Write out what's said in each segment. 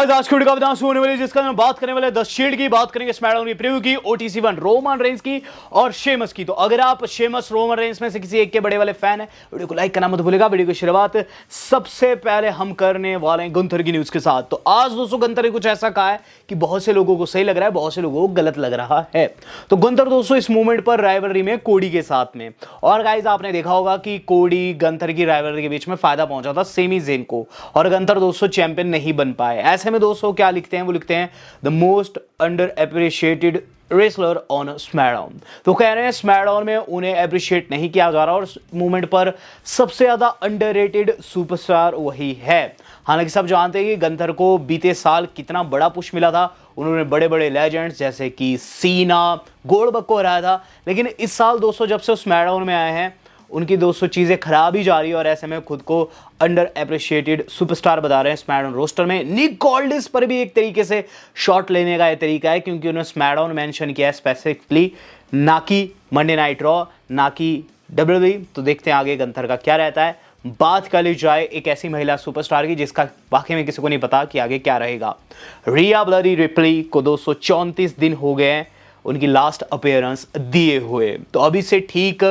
आज की वीडियो का बताना शुरू होने वाली जिसका हम बात करने वाले द शील्ड की, बात करेंगे स्मैकडाउन की प्रीव्यू की, ओटीसी 1 रोमन रेंस की और शेमस की। तो अगर आप शेमस रोमन रेंस में से किसी एक के बड़े वाले फैन है, वीडियो को लाइक करना मत भूलिएगा। वीडियो की शुरुआत सबसे पहले हम करने वाले हैं गुंथर की न्यूज के साथ। तो आज दोस्तों गुंथर ने कुछ ऐसा कहा है कि बहुत से लोगों को सही लग रहा है, बहुत से लोगों को गलत लग रहा है। तो गुंथर दोस्तों इस मूवमेंट पर राइवलरी में कोडी के साथ में, और गाइस आपने देखा होगा कि कोडी गुंथर की राइवलरी के बीच में फायदा पहुंचा था सेमी जेन को, और गुंथर दोस्तों चैंपियन नहीं बन पाए। ऐसे में दोस्तों क्या लिखते हैं, वो लिखते हैं the most under appreciated wrestler on SmackDown. तो कह रहे हैं स्मैकडाउन में उन्हें एप्रिशिएट नहीं किया जा रहा और मूवमेंट पर सबसे ज्यादा अंडररेटेड सुपरस्टार वही है। हालांकि सब जानते हैं कि गुंथर को बीते साल कितना बड़ा पुश मिला था, उन्होंने बड़े बड़े लेजेंड्स जैसे कि सीना, गोल्डबर्ग को हराया था। लेकिन इस साल दोस्तों जब से स्मैकडाउन में आए हैं उनकी दोस्तों चीज़ें खराब ही जा रही है, और ऐसे में खुद को अंडर एप्रिशिएटेड सुपरस्टार बता रहे हैं स्मैकडाउन रोस्टर में। निक गॉल्डिस पर भी एक तरीके से शॉट लेने का ये तरीका है, क्योंकि उन्होंने स्मैकडाउन मेंशन किया है स्पेसिफिकली, ना कि मंडे नाइट रॉ, ना कि डब्ल्यूडब्ल्यूई। तो देखते हैं आगे गुंथर का क्या रहता है। बात कर ली जाए एक ऐसी महिला सुपरस्टार की जिसका वाकई में किसी को नहीं पता कि आगे क्या रहेगा। रिया ब्लडी रिप्ली को 234 दिन हो गए हैं उनकी लास्ट अपीयरेंस दिए हुए। तो अभी से ठीक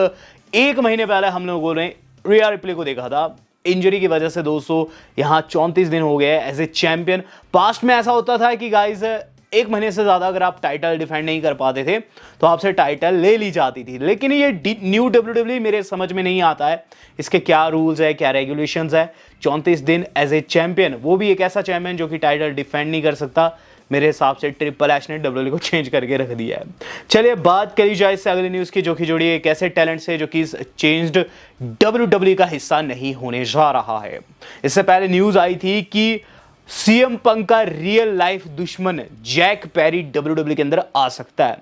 एक महीने पहले हम लोगों ने रिया रिप्ली को देखा था, इंजरी की वजह से दोस्तों यहाँ 34 दिन हो गए एज ए चैंपियन। पास्ट में ऐसा होता था कि गाइस एक महीने से ज़्यादा अगर आप टाइटल डिफेंड नहीं कर पाते थे तो आपसे टाइटल ले ली जाती थी। लेकिन ये न्यू डब्ल्यूडब्ल्यूई मेरे समझ में नहीं आता है, इसके क्या रूल्स है, क्या रेगुलेशंस है। 34 दिन एज ए चैंपियन, वो भी एक ऐसा चैंपियन जो कि टाइटल डिफेंड नहीं कर सकता। मेरे हिसाब से ट्रिपल एच ने डब्ल्यूडब्ल्यूई को चेंज करके रख दिया है। चलिए बात करी जाए इससे अगली न्यूज़ की, जो कि जुड़ी है एक ऐसे टैलेंट से जो कि चेंज्ड डब्ल्यूडब्ल्यूई का हिस्सा नहीं होने जा रहा है। इससे पहले न्यूज़ आई थी कि सीएम पंक का रियल लाइफ दुश्मन जैक पेरी डब्ल्यूडब्ल्यूई के अंदर आ सकता है।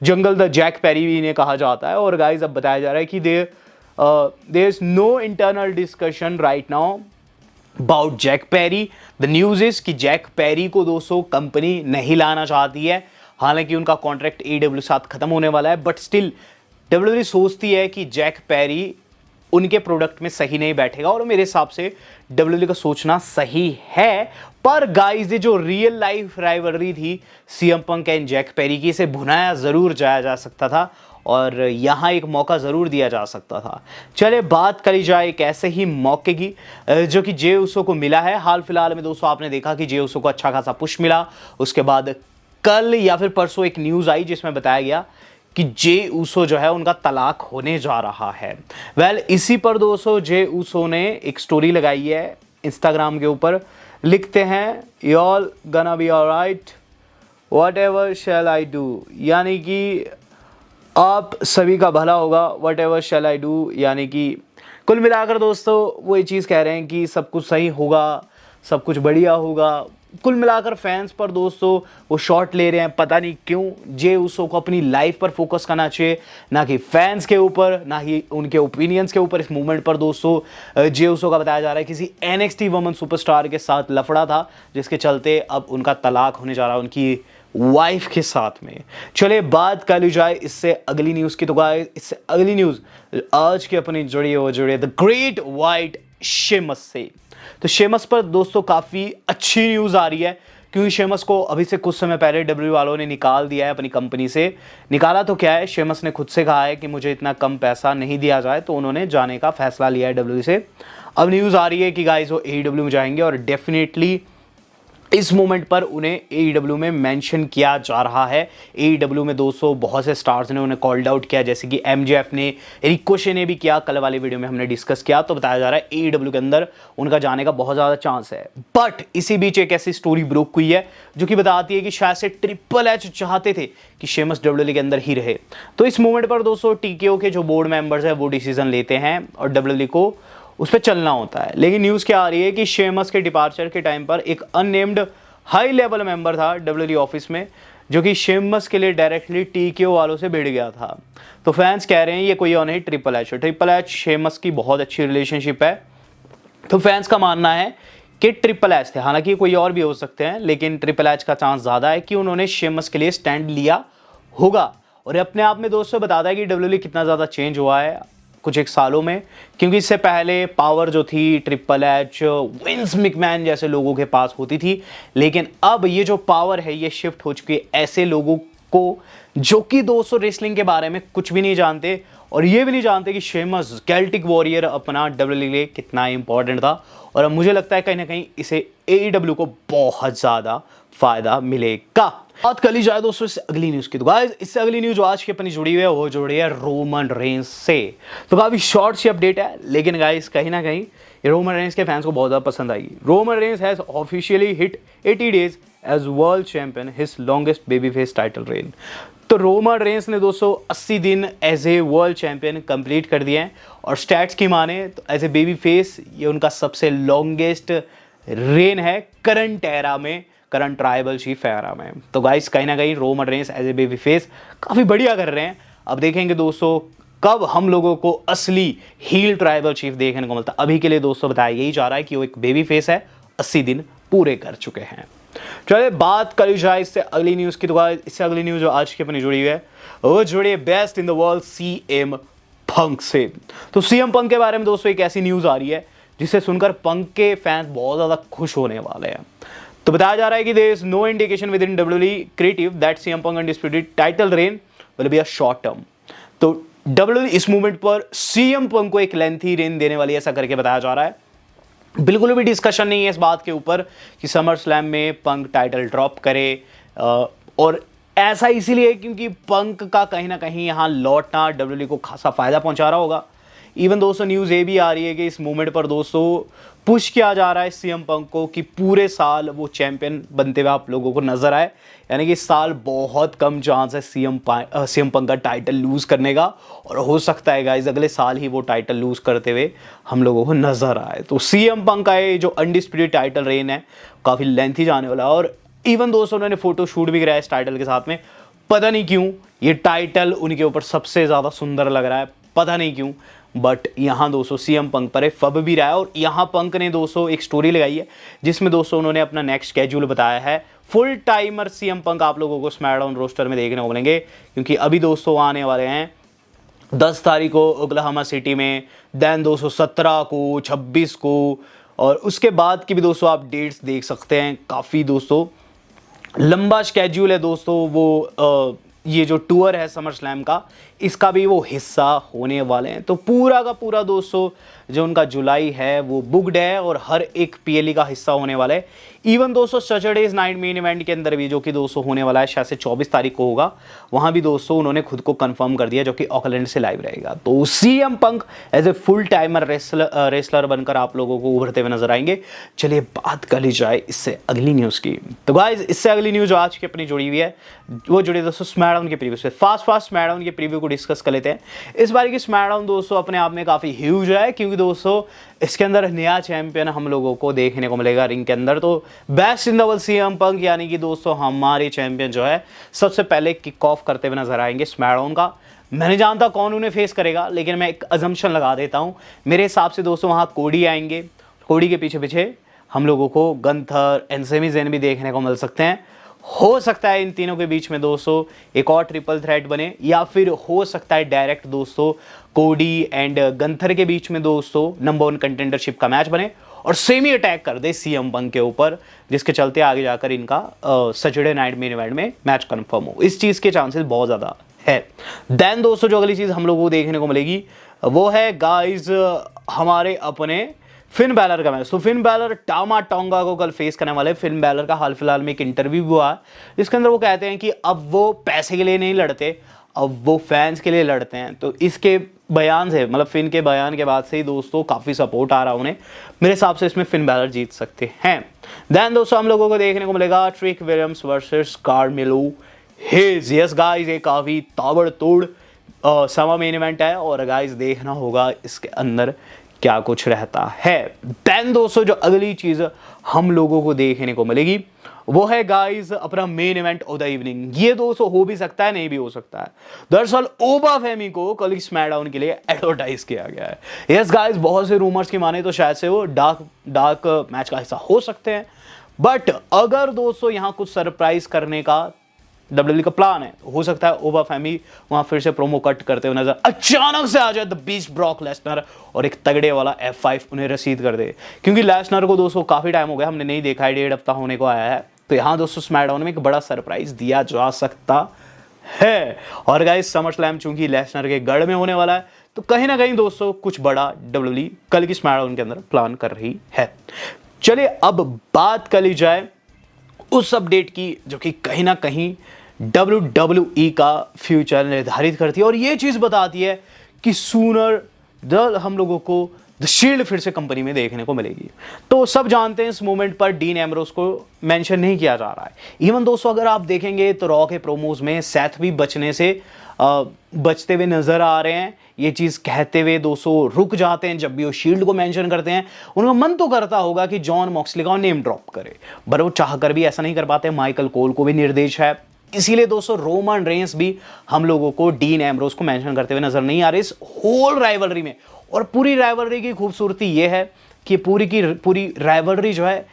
जंगल द जैक पेरी भी इन्हें कहा जाता है। और गाइस अब बताया जा रहा है कि there is no internal discussion right now about Jack Perry. The news is कि जैक पेरी को दोस्तों कंपनी नहीं लाना चाहती है। हालांकि उनका कॉन्ट्रैक्ट AEW साथ खत्म होने वाला है, बट स्टिल डब्ल्यूडब्ल्यूई सोचती है कि जैक पेरी उनके प्रोडक्ट में सही नहीं बैठेगा, और मेरे हिसाब से डब्ल्यूडब्ल्यूई का सोचना सही है। पर गाइस ये जो रियल लाइफ राइवलरी थी CM Punk and Jack Perry की, इसे भुनाया जरूर जाया जा सकता था और यहाँ एक मौका ज़रूर दिया जा सकता था। चलिए बात करी जाए एक ऐसे ही मौके की जो कि जे उसो को मिला है। हाल फिलहाल में दोस्तों आपने देखा कि जे उसो को अच्छा खासा पुश मिला। उसके बाद कल या फिर परसों एक न्यूज़ आई जिसमें बताया गया कि जे उसो जो है उनका तलाक होने जा रहा है। वेल इसी पर दोस्तों जे उसो ने एक स्टोरी लगाई है इंस्टाग्राम के ऊपर। लिखते हैं you all gonna be alright whatever shall I do, यानी कि आप सभी का भला होगा, whatever shall I do, यानी कि कुल मिलाकर दोस्तों वो ये चीज़ कह रहे हैं कि सब कुछ सही होगा, सब कुछ बढ़िया होगा। कुल मिलाकर फैंस पर दोस्तों वो शॉट ले रहे हैं, पता नहीं क्यों। जे उसो को अपनी लाइफ पर फोकस करना चाहिए, ना कि फैंस के ऊपर, ना ही उनके ओपिनियंस के ऊपर। इस मूवमेंट पर दोस्तों जे उसो का बताया जा रहा है किसी NXT वुमेन सुपरस्टार के साथ लफड़ा था, जिसके चलते अब उनका तलाक होने जा रहा है उनकी वाइफ के साथ में। चलिए बात कर ली जाए इससे अगली न्यूज़ की। तो गाइस इससे अगली न्यूज़ आज की अपनी जुड़ी द ग्रेट वाइट शेमस से। तो शेमस पर दोस्तों काफ़ी अच्छी न्यूज़ आ रही है, क्योंकि शेमस को अभी से कुछ समय पहले डब्ल्यू वालों ने निकाल दिया है अपनी कंपनी से। निकाला तो क्या है, शेमस ने खुद से कहा है कि मुझे इतना कम पैसा नहीं दिया जाए, तो उन्होंने जाने का फैसला लिया है डब्ल्यू से। अब न्यूज़ आ रही है कि गाइस वो AEW में जाएंगे, और डेफिनेटली इस मोमेंट पर उन्हें AEW में मेंशन किया जा रहा है। AEW में दोस्तों बहुत से स्टार्स ने उन्हें कॉल्ड आउट किया, जैसे कि MJF ने, रिकोशे ने भी किया। कल वाली वीडियो में हमने डिस्कस किया। तो बताया जा रहा है AEW के अंदर उनका जाने का बहुत ज़्यादा चांस है। बट इसी बीच एक ऐसी स्टोरी ब्रोक हुई है जो कि बताती है कि शायद से ट्रिपल एच चाहते थे कि शेमस डब्ल्यूडब्ल्यूई के अंदर ही रहे। तो इस मोमेंट पर दोस्तों TKO के जो बोर्ड मेंबर्स हैं वो डिसीजन लेते हैं और डब्ल्यूडब्ल्यूई को उस पर चलना होता है। लेकिन न्यूज़ क्या आ रही है कि शेमस के डिपार्चर के टाइम पर एक अननेम्ड हाई लेवल मेंबर था डब्ल्यूडब्ल्यूई ऑफिस में, जो कि शेमस के लिए डायरेक्टली TKO वालों से भिड़ गया था। तो फैंस कह रहे हैं ये कोई और नहीं, ट्रिपल एच शेमस की बहुत अच्छी रिलेशनशिप है। तो फैंस का मानना है कि ट्रिपल एच थे, हालांकि कोई और भी हो सकते हैं, लेकिन ट्रिपल एच का चांस ज़्यादा है कि उन्होंने शेमस के लिए स्टैंड लिया होगा। और अपने आप में दोस्तों बताता है कि डब्ल्यूडब्ल्यूई कितना ज़्यादा चेंज हुआ है। कुछ एक सालों में, क्योंकि इससे पहले पावर जो थी ट्रिपल एच, विंस मैकमैन जैसे लोगों के पास होती थी, लेकिन अब ये जो पावर है ये शिफ्ट हो चुकी है ऐसे लोगों को जो कि दोस्तों रेसलिंग के बारे में कुछ भी नहीं जानते और ये भी नहीं जानते कि शेमस केल्टिक वॉरियर अपना डब्ल्यूडब्ल्यू के लिए कितना इंपॉर्टेंट था। और अब मुझे लगता है कहीं ना कहीं इसे AEW को बहुत ज़्यादा फायदा मिलेगा। बात कर ली जाए दोस्तों इससे अगली न्यूज़ की, तो गाइस इससे अगली न्यूज़ जो आज की अपनी जुड़ी हुई है वो जुड़ी है रोमन रेंस से। तो काफ़ी शॉर्ट सी अपडेट है, लेकिन गाइस कहीं ना कहीं ये रोमन रेंस के फैंस को बहुत ज़्यादा पसंद आएगी। Roman Reigns has officially hit 80 days as world champion, his longest baby face title reign. तो रोमन रेंस ने दोस्तों 80 दिन as a world champion complete कर दिए हैं और स्टैट्स की माने तो एज ए बेबी फेस ये उनका सबसे लॉन्गेस्ट रेन है करंट एरा में, करंट ट्राइबल चीफ एरा में। तो गाइस कहीं ना कहीं Roman Reigns as a baby face काफ़ी बढ़िया कर रहे हैं। अब देखेंगे दोस्तों कब हम लोगों को असली हील ट्राइबल चीफ देखने को मिलता है। अभी के लिए दोस्तों बताया यही जा रहा है कि वो एक बेबी फेस है, 80 दिन पूरे कर चुके हैं। चलिए बात करी जाए इससे अगली न्यूज़ की, तो इससे अगली न्यूज़ जो आज की अपनी जुड़ी हुई है वो जुड़ी है best in the world CM पंक से। तो CM पंक के बारे में दोस्तों एक ऐसी न्यूज़ आ रही है जिसे सुनकर पंक के फैंस बहुत ज़्यादा खुश होने वाले हैं। तो बताया जा रहा है कि there is no indication within WWE creative that CM Punk undisputed title reign will be a short term. तो WWE इस मूवमेंट पर CM पंक को एक लेंथी रेन देने वाली ऐसा करके बताया जा रहा है। बिल्कुल भी डिस्कशन नहीं है इस बात के ऊपर कि समर स्लैम में पंक टाइटल ड्रॉप करे, और ऐसा इसीलिए क्योंकि पंक का कहीं ना कहीं यहाँ लौटना WWE को खासा फायदा पहुंचा रहा होगा। इवन दोस्तों न्यूज़ ये भी आ रही है कि इस मूवमेंट पर दोस्तों पुश किया जा रहा है CM पंक को कि पूरे साल वो चैंपियन बनते हुए आप लोगों को नजर आए, यानी कि इस साल बहुत कम चांस है CM पंक का टाइटल लूज़ करने का, और हो सकता है गाइज अगले साल ही वो टाइटल लूज़ करते हुए हम लोगों को नजर आए। तो CM पंक का ये जो अनडिस्प्यूटेड टाइटल रेन है काफ़ी लेंथी जाने वाला है, और इवन दोस्तों उन्होंने फोटो शूट भी कराया इस टाइटल के साथ में। पता नहीं क्यों ये टाइटल उनके ऊपर सबसे ज़्यादा सुंदर लग रहा है, पता नहीं क्यों, बट यहाँ दोस्तों CM पंक पर फब भी रहा है। और यहाँ पंक ने दोस्तों एक स्टोरी लगाई है जिसमें दोस्तों उन्होंने अपना नेक्स्ट स्केड्यूल बताया है। फुल टाइमर CM पंक आप लोगों को स्मैकडाउन रोस्टर में देखने को मिलेंगे, क्योंकि अभी दोस्तों आने वाले हैं 10 तारीख को ओक्लाहोमा सिटी में, देन दोस्तों 17 को, 26 को, और उसके बाद की भी दोस्तों आप डेट्स देख सकते हैं। काफ़ी दोस्तों लंबा स्केड्यूल है दोस्तों। वो ये जो टूर है समर स्लैम का, इसका भी वो हिस्सा होने वाले हैं। तो पूरा का पूरा दोस्तों जो उनका जुलाई है वो बुक्ड है और हर एक PLE का हिस्सा होने वाला है। इवन दोस्तों सैटरडेज नाइट मेन इवेंट के अंदर भी जो कि दोस्तों होने वाला है शायद से 24 तारीख को होगा, वहाँ भी दोस्तों उन्होंने खुद को कंफर्म कर दिया जो कि ऑकलैंड से लाइव रहेगा। तो CM Punk as a full timer wrestler बनकर आप लोगों को उभरते हुए नजर आएंगे। चलिए बात कर ली जाए इससे अगली न्यूज़ की। तो गाइज इससे अगली न्यूज़ जो आज की अपनी जुड़ी हुई है वो जुड़ी दोस्तों स्मैकडाउन के प्रीव्यू से। फास्ट स्मैकडाउन के प्रीव्यू को डिस्कस कर लेते हैं। इस बार की स्मैकडाउन दोस्तों अपने आप में काफ़ी ह्यूज है, क्योंकि दोस्तों इसके अंदर नया चैंपियन हम लोगों को देखने को मिलेगा रिंग के अंदर। तो best in the world CM पंक यानी कि दोस्तों हमारे चैंपियन जो है सबसे पहले किक ऑफ करते हुए नजर आएंगे स्मैकडाउन का। मैं नहीं जानता कौन उन्हें फेस करेगा, लेकिन मैं एक अजम्पशन लगा देता हूँ। मेरे हिसाब से दोस्तों वहाँ कोडी आएंगे, कोडी के पीछे पीछे हम लोगों को गंथर एंड सेमी ज़ेन भी देखने को मिल सकते हैं। हो सकता है इन तीनों के बीच में दोस्तों एक और ट्रिपल थ्रेट बने, या फिर हो सकता है डायरेक्ट दोस्तों कोडी एंड गंथर के बीच में दोस्तों नंबर 1 कंटेंडरशिप का मैच बने और सेमी अटैक कर दे CM पंक के ऊपर, जिसके चलते आगे जाकर इनका सैटरडे नाइट मेन इवेंट में मैच कंफर्म हो। इस चीज़ के चांसेस बहुत ज़्यादा है। देन दोस्तों जो अगली चीज़ हम लोगों को देखने को मिलेगी वो है गाइज हमारे अपने फिन बैलर का मैच। तो फिन बैलर टामा टोंगा को कल फेस करने वाले। फिन बैलर का हाल फिलहाल में एक इंटरव्यू हुआ जिसके अंदर वो कहते हैं कि अब वो पैसे के लिए नहीं लड़ते, अब वो फैंस के लिए लड़ते हैं। तो इसके बयान से, मतलब फिन के बयान के बाद से ही दोस्तों काफ़ी सपोर्ट आ रहा उन्हें। मेरे हिसाब से इसमें फिन बैलर जीत सकते हैं। देन दोस्तों हम लोगों को देखने को मिलेगा trick Williams versus कार्मेलो hedge. Yes guys ये काफ़ी ताबड़तोड़ समा मेन इवेंट है और गाइस देखना होगा इसके अंदर क्या कुछ रहता है। देन दोस्तों जो अगली चीज़ हम लोगों को देखने को मिलेगी वो है गाइस अपना main event of the evening. ये दोस्तों हो भी सकता है, नहीं भी हो सकता है। दरअसल ओबा फेमी को कल स्मैकडाउन के लिए एडवर्टाइज किया गया है। यस गाइस बहुत से रूमर्स की माने तो शायद से वो डार्क मैच का हिस्सा हो सकते हैं, बट अगर दोस्तों यहाँ कुछ सरप्राइज करने का डब्ल्यूडब्ल्यूई का प्लान है, हो सकता है ओबा फैमी वहां फिर से प्रोमो कट करते हुए नजर अचानक से आ जाए द बीस्ट ब्रॉक लेसनर और एक तगड़े वाला F5 उन्हें रसीद कर दे, क्योंकि लेसनर को दोस्तों काफी टाइम हो गया हमने नहीं देखा है, 1.5 हफ्ता होने को आया है। तो यहाँ दोस्तों स्मैकडाउन में एक बड़ा सरप्राइज दिया जा सकता है। और गाइस समर स्लैम चूंकि लेसनर के गढ़ में होने वाला है, तो कहीं ना कहीं दोस्तों कुछ बड़ा डब्ल्यूडब्ल्यूई कल की स्मैकडाउन के अंदर प्लान कर रही है। चलिए अब बात कर ली जाए उस अपडेट की जो कि कहीं ना कहीं WWE का फ्यूचर निर्धारित करती है और ये चीज बताती है कि सूनर जल्द हम लोगों को द शील्ड फिर से कंपनी में देखने को मिलेगी। तो सब जानते हैं इस मोमेंट पर डीन एम्ब्रोस को मेंशन नहीं किया जा रहा है। इवन दोस्तों अगर आप देखेंगे तो रॉ के प्रोमोज में सेथ भी बचते हुए नजर आ रहे हैं। ये चीज कहते हुए दोस्तों रुक जाते हैं जब भी वो शील्ड को मेंशन करते हैं। उनका मन तो करता होगा कि जॉन मॉक्सली का नेम ड्रॉप करे, पर वो चाहकर भी ऐसा नहीं कर पाते। माइकल कोल को भी निर्देश है, इसीलिए दोस्तों रोमन रेंस भी हम लोगों को डीन एम्ब्रोस को मेंशन करते हुए नजर नहीं आ रहे इस होल राइवलरी में। और पूरी राइवलरी की खूबसूरती यह है कि पूरी की पूरी राइवलरी जो है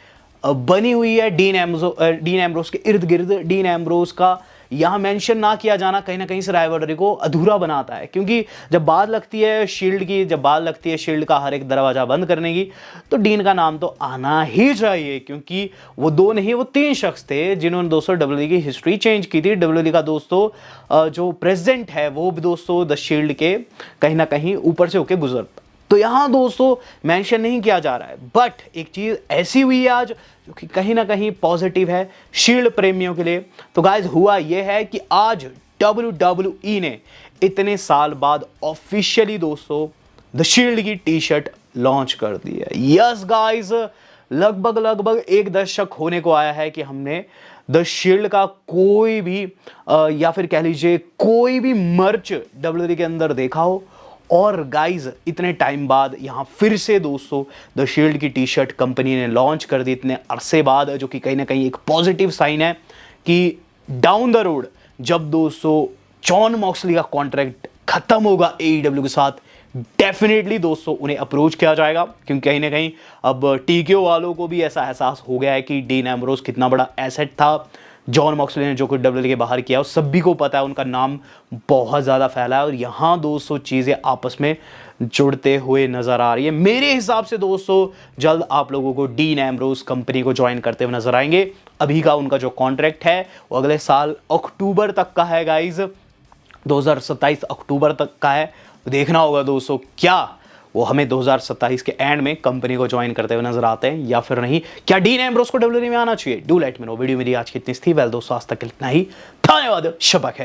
बनी हुई है डीन एम्ब्रोस के इर्द गिर्द। डीन एम्ब्रोस का यहां मेंशन ना किया जाना कहीं ना कहीं इस राइवलरी को अधूरा बनाता है, क्योंकि जब बात लगती है शील्ड की, जब बात लगती है शील्ड का हर एक दरवाजा बंद करने की, तो डीन का नाम तो आना ही चाहिए, क्योंकि वो 2 नहीं वो 3 शख्स थे जिन्होंने दोस्तों डब्ल्यूडब्ल्यूई की हिस्ट्री चेंज की थी। डब्ल्यूडब्ल्यूई का दोस्तों जो प्रेसिडेंट है वो भी दोस्तों द शील्ड के कहीं ना कहीं ऊपर से होकर गुजरता। तो यहां दोस्तों मेंशन नहीं किया जा रहा है, बट एक चीज ऐसी हुई है आज जो कि कहीं ना कहीं पॉजिटिव है शील्ड प्रेमियों के लिए। तो गाइस हुआ यह है कि आज WWE ने इतने साल बाद ऑफिशियली दोस्तों द शील्ड की टी शर्ट लॉन्च कर दी है। यस गाइस, लगभग 1 दशक होने को आया है कि हमने द शील्ड का कोई भी या फिर कह लीजिए कोई भी मर्च WWE के अंदर देखा हो। और गाइज इतने टाइम बाद यहां फिर से दोस्तों द शील्ड की टी शर्ट कंपनी ने लॉन्च कर दी इतने अरसे बाद, जो कि कहीं ना कहीं एक पॉजिटिव साइन है कि डाउन द रोड जब दोस्तों जॉन मॉक्सली का कॉन्ट्रैक्ट खत्म होगा AEW के साथ, डेफिनेटली दोस्तों उन्हें अप्रोच किया जाएगा, क्योंकि कहीं ना कहीं अब TKO वालों को भी ऐसा एहसास हो गया है कि डीन एम्ब्रोस कितना बड़ा एसेट था। जॉन मॉक्सली ने जो कुछ WWE के बाहर किया उस सभी को पता है, उनका नाम बहुत ज़्यादा फैला है और यहाँ दोस्तों चीज़ें आपस में जुड़ते हुए नज़र आ रही है। मेरे हिसाब से दोस्तों जल्द आप लोगों को डीन एम्ब्रोस कंपनी को ज्वाइन करते हुए नजर आएंगे। अभी का उनका जो कॉन्ट्रैक्ट है वो अगले साल अक्टूबर तक का है गाइज, 2027 अक्टूबर तक का है। देखना होगा दोस्तों क्या वो हमें 2027 के एंड में कंपनी को ज्वाइन करते हुए नजर आते हैं या फिर नहीं। क्या डीन एम्ब्रोस को WWE में आना चाहिए? Do let me know. Video मेरी आज की इतनी थी। वेल दोस्तों आज तक इतना ही, धन्यवाद, शब्बा खैर।